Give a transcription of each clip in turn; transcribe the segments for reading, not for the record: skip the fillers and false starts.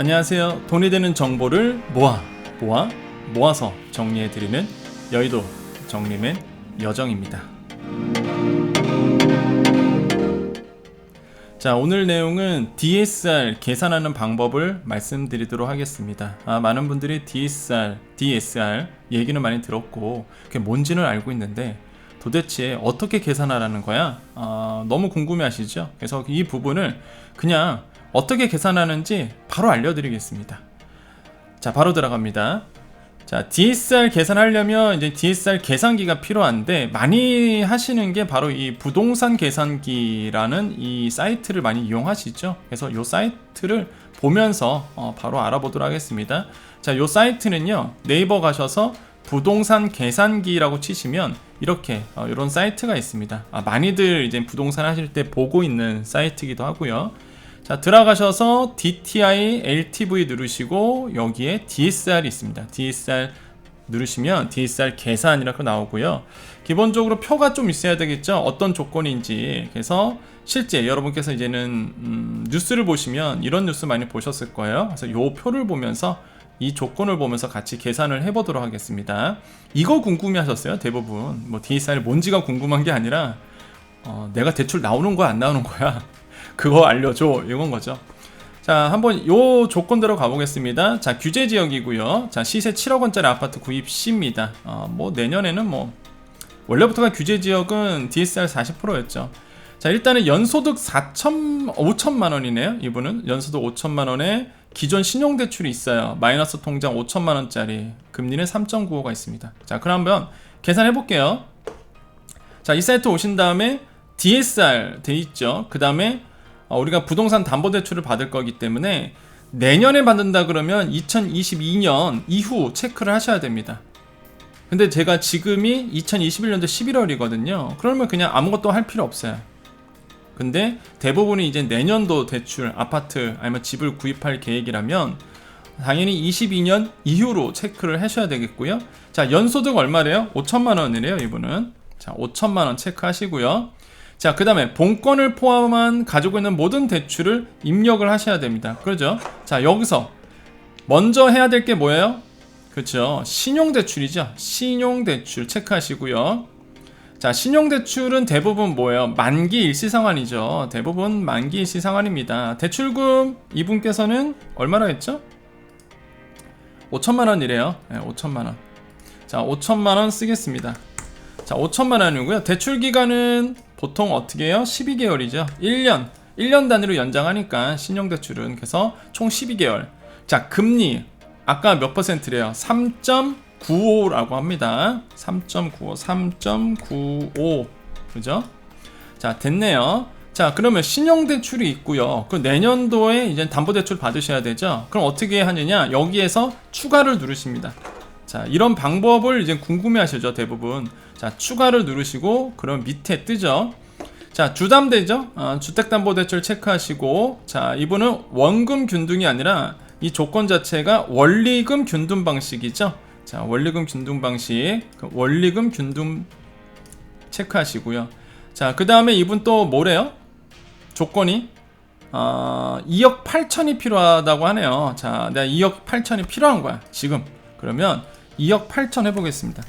안녕하세요. 돈이 되는 정보를 모아서 정리해드리는 여의도 정리맨 여정입니다. 자, 오늘 내용은 DSR 계산하는 방법을 말씀드리도록 하겠습니다. 많은 분들이 DSR 얘기는 많이 들었고 그게 뭔지는 알고 있는데 도대체 어떻게 계산하라는 거야? 너무 궁금해 하시죠? 그래서 이 부분을 그냥 어떻게 계산하는지 바로 알려드리겠습니다. 자, 바로 들어갑니다. 자, DSR 계산하려면 이제 DSR 계산기가 필요한데 많이 하시는 게 바로 이 부동산 계산기라는 이 사이트를 많이 이용하시죠. 그래서 이 사이트를 보면서 바로 알아보도록 하겠습니다. 자, 이 사이트는요, 네이버 가셔서 부동산 계산기라고 치시면 이렇게 이런 사이트가 있습니다. 많이들 이제 부동산 하실 때 보고 있는 사이트이기도 하고요. 자, 들어가셔서 DTI LTV 누르시고 여기에 DSR이 있습니다. DSR 누르시면 DSR 계산이라고 나오고요. 기본적으로 표가 좀 있어야 되겠죠. 어떤 조건인지. 그래서 실제 여러분께서 이제는 뉴스를 보시면 이런 뉴스 많이 보셨을 거예요. 그래서 이 표를 보면서 이 조건을 보면서 같이 계산을 해보도록 하겠습니다. 이거 궁금해 하셨어요? 대부분 뭐 DSR 뭔지가 궁금한 게 아니라 내가 대출 나오는 거야 안 나오는 거야 그거 알려줘, 이건 거죠. 자, 한번 요 조건대로 가보겠습니다. 자, 규제 지역이고요. 자, 시세 7억 원짜리 아파트 구입 시입니다. 뭐 내년에는 뭐 원래부터가 규제 지역은 DSR 40%였죠. 자, 일단은 연소득 5천만 원이네요. 이분은 연소득 5천만 원에 기존 신용대출이 있어요. 마이너스 통장 5천만 원짜리, 금리는 3.95가 있습니다. 자, 그럼 한번 계산해 볼게요. 자, 이 사이트 오신 다음에 DSR 돼 있죠. 그 다음에 우리가 부동산 담보대출을 받을 거기 때문에 내년에 받는다 그러면 2022년 이후 체크를 하셔야 됩니다. 근데 제가 지금이 2021년도 11월이거든요. 그러면 그냥 아무것도 할 필요 없어요. 근데 대부분이 이제 내년도 대출, 아파트 아니면 집을 구입할 계획이라면 당연히 22년 이후로 체크를 하셔야 되겠고요. 자, 연소득 얼마래요? 5천만 원이래요, 이분은. 자, 5천만 원 체크하시고요. 자, 그 다음에 본건을 포함한 가지고 있는 모든 대출을 입력을 하셔야 됩니다. 그렇죠? 자, 여기서 먼저 해야 될 게 뭐예요? 그렇죠? 신용대출이죠. 신용대출 체크하시고요. 자, 신용대출은 대부분 뭐예요? 만기 일시상환이죠. 대부분 만기 일시상환입니다. 대출금 이분께서는 얼마나 했죠? 5천만 원이래요. 네, 5천만 원. 자, 5천만 원 쓰겠습니다. 자, 5천만 원이고요. 대출 기간은 보통 어떻게 해요? 12개월이죠. 1년 단위로 연장하니까 신용대출은. 그래서 총 12개월. 자, 금리 아까 몇 퍼센트래요? 3.95라고 합니다. 3.95 그죠? 자, 됐네요. 자, 그러면 신용대출이 있고요. 그 내년도에 이제 담보대출 받으셔야 되죠. 그럼 어떻게 하느냐? 여기에서 추가를 누르십니다. 자, 이런 방법을 이제 궁금해 하시죠, 대부분. 자, 추가를 누르시고, 그럼 밑에 뜨죠. 자, 주담대죠. 주택담보대출 체크하시고, 자, 이분은 원금 균등이 아니라 이 조건 자체가 원리금 균등 방식이죠. 자, 원리금 균등 방식, 원리금 균등 체크하시고요. 자, 그 다음에 이분 또 뭐래요? 조건이 2억 8천이 필요하다고 하네요. 자, 내가 2억 8천이 필요한 거야, 지금. 그러면 2억 8천 해보겠습니다.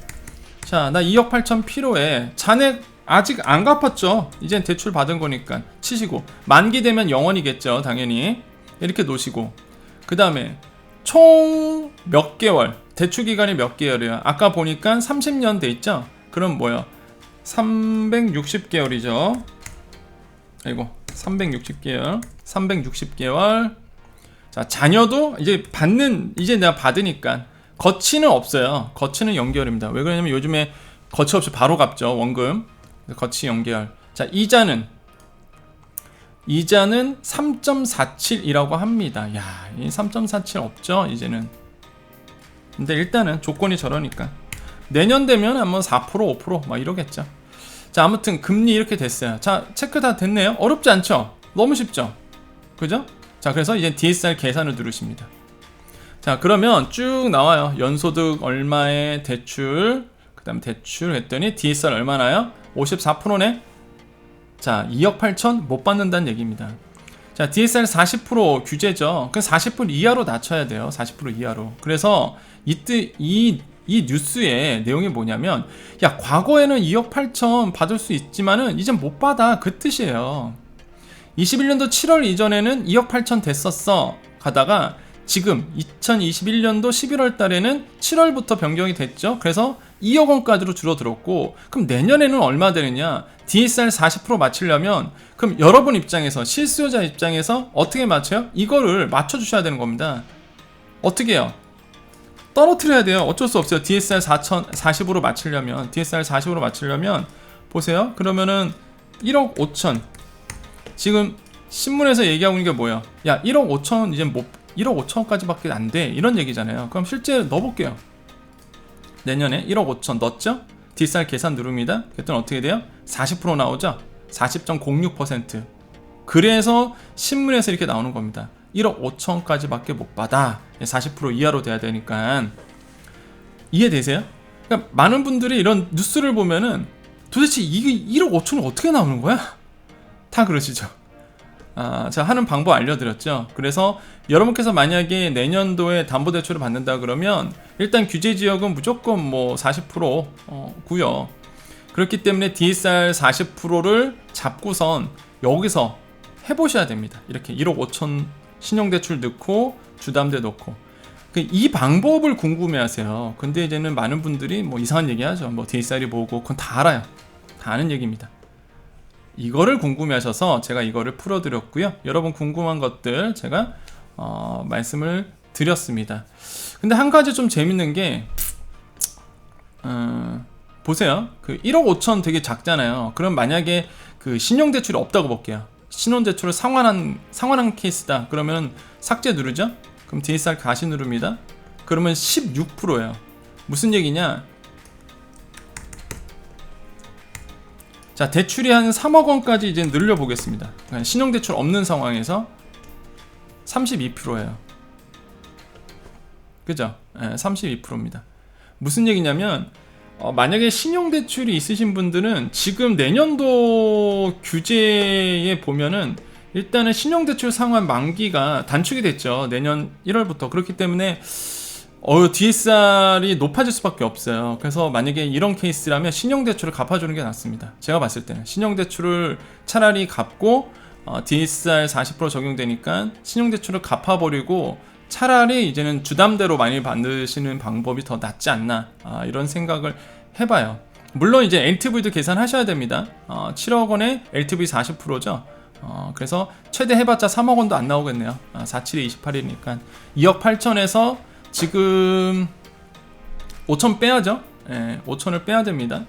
자, 나 2억 8천 필요해. 잔액 아직 안 갚았죠. 이젠 대출 받은 거니까 치시고, 만기 되면 0원이겠죠, 당연히. 이렇게 놓으시고, 그 다음에 총 몇 개월, 대출 기간이 몇 개월이에요? 아까 보니까 30년 돼 있죠. 그럼 뭐야? 360개월이죠. 아이고, 360개월. 자, 자녀도 이제 이제 내가 받으니까 거치는 없어요. 거치는 연결입니다. 왜 그러냐면 요즘에 거치 없이 바로 갚죠, 원금. 거치 연결. 자, 이자는 3.47이라고 합니다. 야, 이 3.47 없죠, 이제는. 근데 일단은 조건이 저러니까 내년 되면 한번 4%, 5% 막 이러겠죠. 자, 아무튼 금리 이렇게 됐어요. 자, 체크 다 됐네요. 어렵지 않죠? 너무 쉽죠? 그죠? 자, 그래서 이제 DSR 계산을 누르십니다. 자, 그러면 쭉 나와요. 연소득 얼마의 대출, 그 다음 대출 했더니 DSR 얼마나요? 54%네? 자, 2억 8천 못 받는다는 얘기입니다. 자, DSR 40% 규제죠. 그 40% 이하로 낮춰야 돼요. 40% 이하로. 그래서 이 뉴스의 내용이 뭐냐면, 야, 과거에는 2억 8천 받을 수 있지만은 이젠 못 받아, 그 뜻이에요. 21년도 7월 이전에는 2억 8천 됐었어 가다가 지금 2021년도 11월 달에는 7월부터 변경이 됐죠. 그래서 2억 원까지로 줄어들었고, 그럼 내년에는 얼마 되느냐? DSR 40% 맞추려면, 그럼 여러분 입장에서, 실수요자 입장에서 어떻게 맞춰요? 이거를 맞춰주셔야 되는 겁니다. 어떻게 해요? 떨어뜨려야 돼요. 어쩔 수 없어요. DSR 40으로 맞추려면, DSR 40으로 맞추려면, 보세요. 그러면은 1억 5천. 지금 신문에서 얘기하고 있는 게 뭐예요? 야, 1억 5천 이제 1억 5천까지밖에 안 돼. 이런 얘기잖아요. 그럼 실제 넣어볼게요. 내년에 1억 5천 넣었죠? DSR 계산 누릅니다. 그랬더니 어떻게 돼요? 40% 나오죠? 40.06%. 그래서 신문에서 이렇게 나오는 겁니다. 1억 5천까지밖에 못 받아. 40% 이하로 돼야 되니까. 이해되세요? 그러니까 많은 분들이 이런 뉴스를 보면은 도대체 이게 1억 5천은 어떻게 나오는 거야? 다 그러시죠. 제가 하는 방법 알려드렸죠. 그래서 여러분께서 만약에 내년도에 담보대출을 받는다 그러면 일단 규제지역은 무조건 뭐 40% 고요. 그렇기 때문에 DSR 40%를 잡고선 여기서 해보셔야 됩니다. 이렇게 1억 5천 신용대출 넣고 주담대 넣고, 이 방법을 궁금해하세요. 근데 이제는 많은 분들이 뭐 이상한 얘기하죠. 뭐 DSR이 뭐고, 그건 다 알아요. 다 아는 얘기입니다. 이거를 궁금해하셔서 제가 이거를 풀어드렸고요. 여러분 궁금한 것들 제가 말씀을 드렸습니다. 근데 한 가지 좀 재밌는 게 보세요. 그 1억 5천 되게 작잖아요. 그럼 만약에 그 신용대출이 없다고 볼게요. 신용대출을 상환한 케이스다. 그러면 삭제 누르죠? 그럼 DSR 가시 누릅니다. 그러면 16%예요. 무슨 얘기냐? 자, 대출이 한 3억 원까지 이제 늘려보겠습니다. 신용대출 없는 상황에서 32%예요. 그죠? 32%입니다. 무슨 얘기냐면, 만약에 신용대출이 있으신 분들은 지금 내년도 규제에 보면은 일단은 신용대출 상환 만기가 단축이 됐죠. 내년 1월부터. 그렇기 때문에 DSR이 높아질 수밖에 없어요. 그래서 만약에 이런 케이스라면 신용대출을 갚아주는 게 낫습니다. 제가 봤을 때는 신용대출을 차라리 갚고 DSR 40% 적용되니까 신용대출을 갚아버리고 차라리 이제는 주담대로 많이 받으시는 방법이 더 낫지 않나, 이런 생각을 해봐요. 물론 이제 LTV도 계산하셔야 됩니다. 7억 원에 LTV 40%죠. 그래서 최대 해봤자 3억 원도 안 나오겠네요. 47에 28이니까 2억 8천에서 지금 5천 빼야죠. 5천을 빼야 됩니다.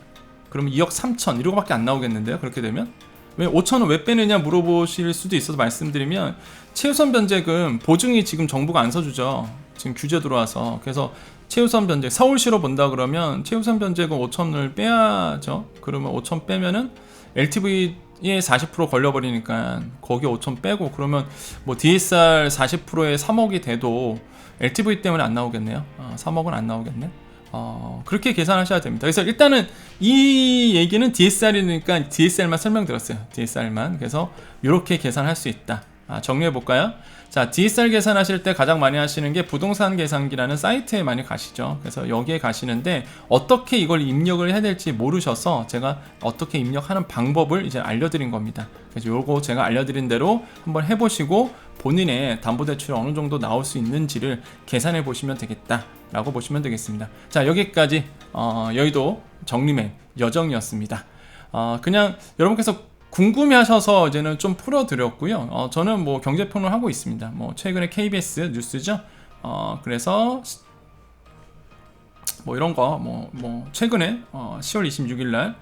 그럼 2억 3천 이러고밖에 안 나오겠는데요. 그렇게 되면 왜 5천은 왜 빼느냐 물어보실 수도 있어서 말씀드리면, 최우선 변제금 보증이 지금 정부가 안 써주죠. 지금 규제 들어와서. 그래서 최우선 변제 서울시로 본다 그러면 최우선 변제금 5천을 빼야죠. 그러면 5천 빼면은 LTV에 40% 걸려버리니까 거기 5천 빼고, 그러면 뭐 DSR 40%에 3억이 돼도 LTV 때문에 안 나오겠네요. 3억은 안 나오겠네. 그렇게 계산하셔야 됩니다. 그래서 일단은 이 얘기는 DSR이니까 DSR만 설명드렸어요. DSR만. 그래서 이렇게 계산할 수 있다. 정리해 볼까요? 자, DSR 계산하실 때 가장 많이 하시는 게 부동산 계산기라는 사이트에 많이 가시죠. 그래서 여기에 가시는데 어떻게 이걸 입력을 해야 될지 모르셔서 제가 어떻게 입력하는 방법을 이제 알려드린 겁니다. 그래서 요거 제가 알려드린 대로 한번 해보시고 본인의 담보대출이 어느 정도 나올 수 있는지를 계산해 보시면 되겠다 라고 보시면 되겠습니다. 자, 여기까지 여의도 정리맨 여정이었습니다. 그냥 여러분께서 궁금해하셔서 이제는 좀 풀어드렸고요. 저는 뭐 경제평론 하고 있습니다. 뭐 최근에 KBS 뉴스죠. 그래서 뭐 이런 거 뭐 최근에 10월 26일 날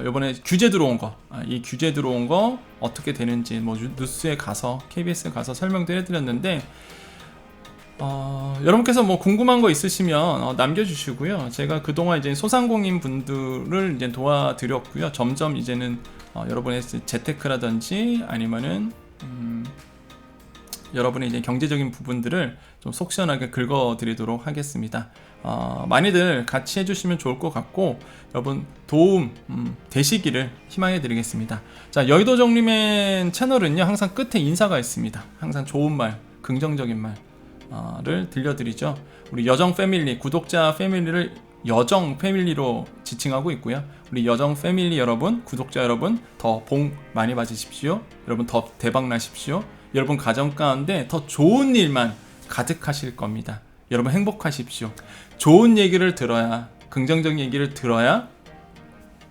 이번에 규제 들어온 거, 이 규제 들어온 거 어떻게 되는지 뭐 뉴스에 가서 KBS에 가서 설명도 해드렸는데, 여러분께서 뭐 궁금한 거 있으시면 남겨주시고요. 제가 그동안 이제 소상공인 분들을 이제 도와드렸고요. 점점 이제는 여러분의 재테크라든지 아니면은 여러분의 이제 경제적인 부분들을 좀 속 시원하게 긁어드리도록 하겠습니다. 많이들 같이 해주시면 좋을 것 같고 여러분 도움 되시기를 희망해 드리겠습니다. 자, 여의도 정리맨 채널은요 항상 끝에 인사가 있습니다. 항상 좋은 말, 긍정적인 말을 들려드리죠. 우리 여정 패밀리, 구독자 패밀리를 여정 패밀리로 지칭하고 있고요. 우리 여정 패밀리 여러분, 구독자 여러분 더 복 많이 받으십시오. 여러분 더 대박 나십시오. 여러분 가정 가운데 더 좋은 일만 가득하실 겁니다. 여러분 행복하십시오. 좋은 얘기를 들어야, 긍정적인 얘기를 들어야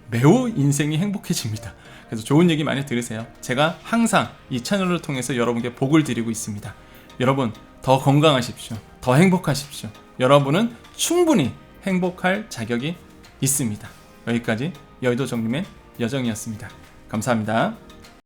매우 인생이 행복해집니다. 그래서 좋은 얘기 많이 들으세요. 제가 항상 이 채널을 통해서 여러분께 복을 드리고 있습니다. 여러분 더 건강하십시오. 더 행복하십시오. 여러분은 충분히 행복할 자격이 있습니다. 여기까지 여의도 정리맨 여정이었습니다. 감사합니다.